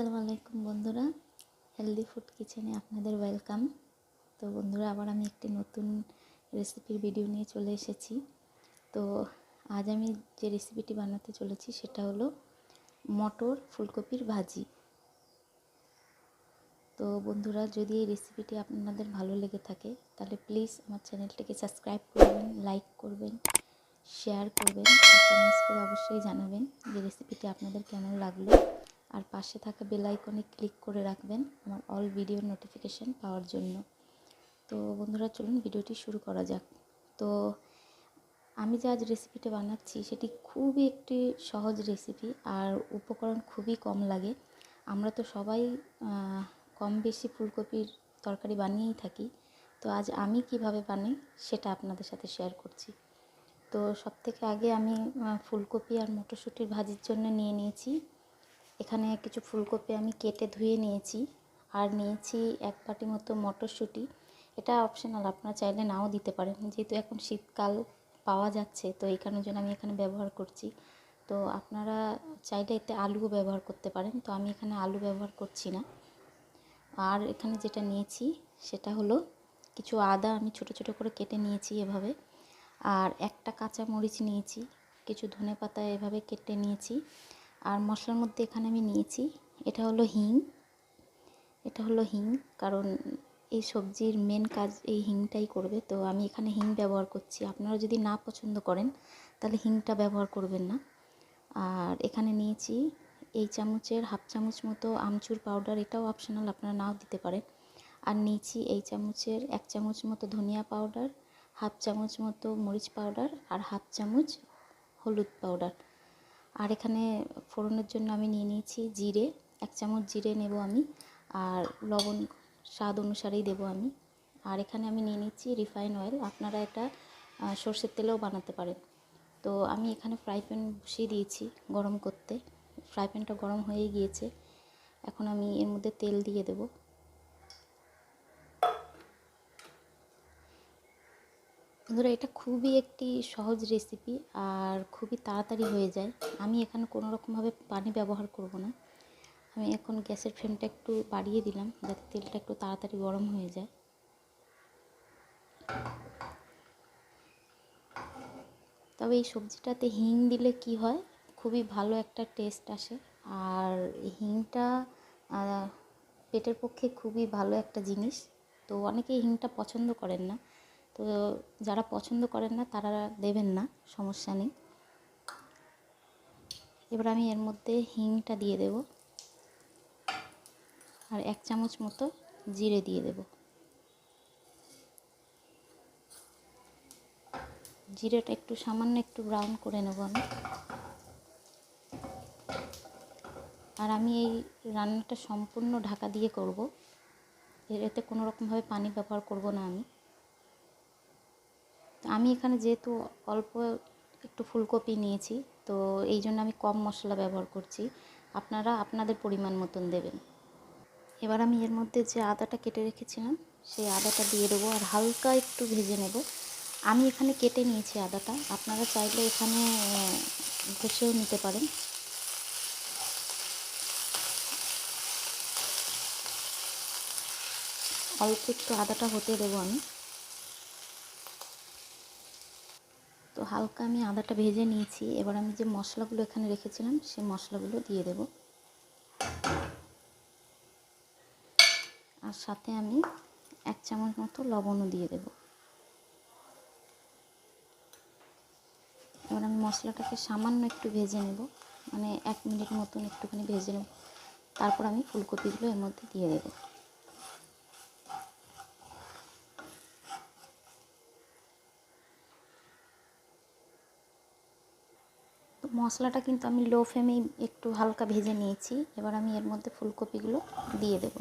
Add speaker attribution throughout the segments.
Speaker 1: আসসালামু আলাইকুম বন্ধুরা, হেলদি ফুড কিচেনে আপনাদের ওয়েলকাম। তো বন্ধুরা, আবার আমি একটি নতুন রেসিপির ভিডিও নিয়ে চলে এসেছি। তো আজ আমি যে রেসিপিটি বানাতে চলেছি সেটা হলো মটর ফুলকপির ভাজি। তো বন্ধুরা, যদি এই রেসিপিটি আপনাদের ভালো লেগে থাকে তাহলে প্লিজ আমার চ্যানেলটিকে সাবস্ক্রাইব করবেন, লাইক করবেন, শেয়ার করবেন আর কমেন্টস করে অবশ্যই জানাবেন যে রেসিপিটি আপনাদের কেমন লাগলো। আর পাশে থাকা বেল আইকনে ক্লিক করে রাখবেন আমার অল ভিডিও নোটিফিকেশান পাওয়ার জন্য। তো বন্ধুরা, চলুন ভিডিওটি শুরু করা যাক। তো আমি যে আজ রেসিপিটা বানাচ্ছি সেটি খুবই একটি সহজ রেসিপি আর উপকরণ খুবই কম লাগে। আমরা তো সবাই কম বেশি ফুলকপির তরকারি বানিয়েই থাকি। তো আজ আমি কিভাবে বানাই সেটা আপনাদের সাথে শেয়ার করছি। তো সবথেকে আগে আমি ফুলকপি আর মটরশুঁটির ভাজির জন্য নিয়েছি এখানে কিছু ফুলকপি আমি কেটে ধুয়ে নিয়েছি, আর নিয়েছি এক বাটি মতো মটরশুঁটি। এটা অপশনাল, আপনারা চাইলে নাও দিতে পারেন, যেহেতু এখন শীতকাল পাওয়া যাচ্ছে তো এই কারণের জন্য আমি এখানে ব্যবহার করছি। তো আপনারা চাইলে এতে আলুও ব্যবহার করতে পারেন, তো আমি এখানে আলু ব্যবহার করছি না। আর এখানে যেটা নিয়েছি সেটা হলো কিছু আদা আমি ছোট ছোট করে কেটে নিয়েছি এভাবে, আর একটা কাঁচা মরিচ নিয়েছি, কিছু ধনেপাতা এভাবে কেটে নিয়েছি। আর মশলার মধ্যে এখানে আমি নিয়েছি এটা হলো হিং, কারণ এই সবজির মেন কাজ এই হিংটাই করবে। তো আমি এখানে হিং ব্যবহার করছি, আপনারা যদি না পছন্দ করেন তাহলে হিংটা ব্যবহার করবেন না। আর এখানে নিয়েছি এই চামচের হাফ চামচ মতো আমচুর পাউডার, এটাও অপশনাল, আপনারা নাও দিতে পারেন। আর নিয়েছি এই চামচের এক চামচ মতো ধনিয়া পাউডার, হাফ চামচ মতো মরিচ পাউডার আর হাফ চামচ হলুদ পাউডার। আর এখানে ফোড়নের জন্য আমি নিয়েছি জিরে, এক চামচ জিরে নেব আমি, আর লবণ স্বাদ অনুসারেই দেব আমি। আর এখানে আমি নিয়েছি রিফাইন অয়েল, আপনারা এটা সর্ষের তেলেও বানাতে পারেন। তো আমি এখানে ফ্রাই প্যান বসিয়ে দিয়েছি গরম করতে, ফ্রাই প্যানটা গরম হয়ে গিয়েছে। এখন আমি এর মধ্যে তেল দিয়ে দেব। বন্ধুরা, এটা খুবই একটি সহজ রেসিপি আর খুবই তাড়াতাড়ি হয়ে যায়। আমি এখানে কোনো রকমভাবে পানি ব্যবহার করব না। আমি এখন গ্যাসের ফ্লেমটা একটু বাড়িয়ে দিলাম যাতে তেলটা একটু তাড়াতাড়ি গরম হয়ে যায়। তবে এই সবজিটাতে হিং দিলে কি হয়, খুবই ভালো একটা টেস্ট আসে। আর হিংটা পেটের পক্ষে খুবই ভালো একটা জিনিস। তো অনেকেই হিংটা পছন্দ করেন না, তো যারা পছন্দ করেন না তারা দেবেন না, সমস্যা নেই। এবার আমি এর মধ্যে হিংটা দিয়ে দেব, আর এক চামচ মতো জিরে দিয়ে দেব। জিরেটা একটু সামান্য একটু ব্রাউন করে নেব আমি। আর আমি এই রান্নাটা সম্পূর্ণ ঢাকা দিয়ে করব, এতে কোনো রকমভাবে পানি ব্যবহার করব না আমি। আমি এখানে যেহেতু অল্প একটু ফুলকপি নিয়েছি তো এই জন্য আমি কম মশলা ব্যবহার করছি, আপনারা আপনাদের পরিমাণ মতন দেবেন। এবার আমি এর মধ্যে যে আদাটা কেটে রেখেছিলাম সেই আদাটা দিয়ে দেবো, আর হালকা একটু ভেজে নেব। আমি এখানে কেটে নিয়েছি আদাটা, আপনারা চাইলে এখানে ঘষেও নিতে পারেন। অল্প একটু আদাটা হতে দেবো আমি। তো হালকা আমি আদাটা ভেজে নিয়েছি, এবার আমি যে মশলাগুলো এখানে রেখেছিলাম সেই মশলাগুলো দিয়ে দেব। আর সাথে আমি এক চামচ মতো লবণও দিয়ে দেব। এবার আমি মশলাটাকে সামান্য একটু ভেজে নেব, মানে 1 মিনিট মতন একটুখানি ভেজে নেব। তারপর আমি ফুলকপিগুলো এর মধ্যে দিয়ে দেব। তো মশলাটা কিন্তু আমি লো ফ্লেমেই একটু হালকা ভেজে নিয়েছি। এবার আমি এর মধ্যে ফুলকপিগুলো দিয়ে দেব,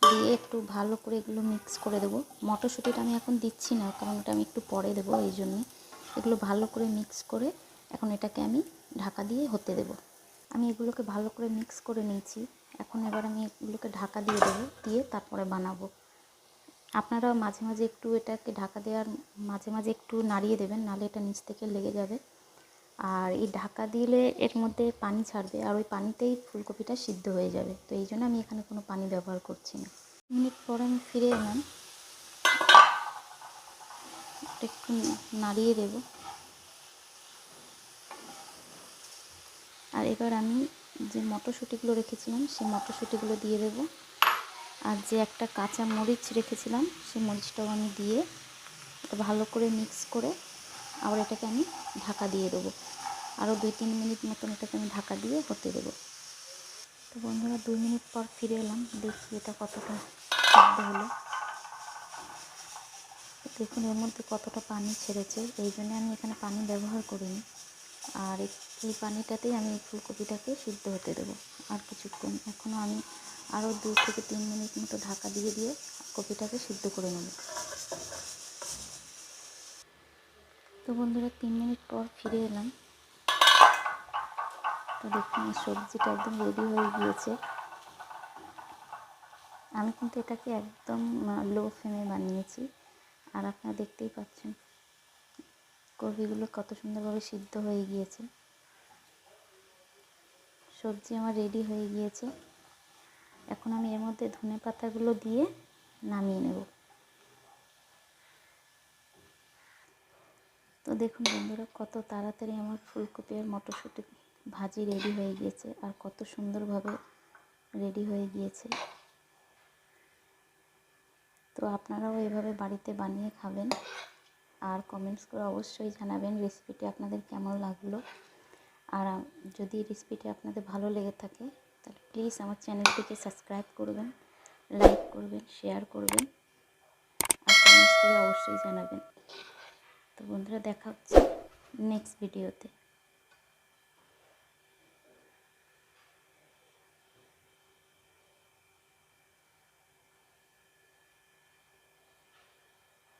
Speaker 1: দিয়ে একটু ভালো করে এগুলো মিক্স করে দেবো। মটরশুঁটিটা আমি এখন দিচ্ছি না, কারণ ওটা আমি একটু পরে দেবো, এই জন্যে। এগুলো ভালো করে মিক্স করে এখন এটাকে আমি ঢাকা দিয়ে হতে দেব। আমি এগুলোকে ভালো করে মিক্স করে নিয়েছি, এখন এবার আমি এগুলোকে ঢাকা দিয়ে দেবো, দিয়ে তারপরে বানাবো। আপনারা মাঝে মাঝে একটু এটাকে ঢাকা দেওয়ার মাঝে মাঝে একটু নাড়িয়ে দেবেন, নাহলে এটা নিচ থেকে লেগে যাবে। আর এই ঢাকা দিলে এর মধ্যে পানি ছাড়বে, আর ওই পানিতেই ফুলকপিটা সিদ্ধ হয়ে যাবে। তো এই জন্য আমি এখানে কোনো পানি ব্যবহার করছি না। মিনিট পর আমি ফিরে এলাম, একটু নাড়িয়ে দেব। আর এবার আমি যে মটরশুঁটিগুলো রেখেছিলাম সেই মটরশুঁটিগুলো দিয়ে দেব। আর যে একটা কাঁচা মরিচ রেখেছিলাম সেই মরিচটাও আমি দিয়ে এটা ভালো করে মিক্স করে আবার এটাকে আমি ঢাকা দিয়ে দেবো। আরও 2-3 মিনিট মতন এটাকে আমি ঢাকা দিয়ে হতে দেবো। তো বন্ধুরা 2 মিনিট পর ফিরে এলাম, দেখি এটা কতটা সিদ্ধ হলো। দেখুন এর মধ্যে কতটা পানি ছেড়েছে, এই জন্য আমি এখানে পানি ব্যবহার করিনি। আর এই পানিটাতেই আমি ফুলকপিটাকে সিদ্ধ হতে দেবো আর কিছুক্ষণ। এখনও আমি আরও 2 থেকে 3 মিনিট মতো ঢাকা দিয়ে দিয়ে কপিটাকে সিদ্ধ করে নেব। তো বন্ধুরা 3 মিনিট পর ফিরে এলাম। তো দেখুন আমার সবজিটা একদম রেডি হয়ে গিয়েছে। আমি কিন্তু এটাকে একদম লো ফ্লেমে বানিয়েছি। আর আপনারা দেখতেই পাচ্ছেন কপিগুলো কত সুন্দরভাবে সিদ্ধ হয়ে গিয়েছে। সবজি আমার রেডি হয়ে গিয়েছে। এখন আমি এর মধ্যে ধনে পাতাগুলো দিয়ে নামিয়ে নেব। তো দেখুন বন্ধুরা কত তাড়াতাড়ি আমার ফুলকপি আর মটরশুঁটি ভাজি রেডি হয়ে গিয়েছে, আর কত সুন্দরভাবে রেডি হয়ে গিয়েছে। তো আপনারাও এভাবে বাড়িতে বানিয়ে খাবেন, আর কমেন্টস করে অবশ্যই জানাবেন রেসিপিটি আপনাদের কেমন লাগলো। আর যদি রেসিপিটি আপনাদের ভালো লেগে থাকে তাহলে প্লিজ আমার চ্যানেলটিকে সাবস্ক্রাইব করবেন, লাইক করবেন, শেয়ার করবেন, আর কমেন্টস করে অবশ্যই জানাবেন। তো বন্ধুরা দেখা হচ্ছে নেক্সট ভিডিওতে।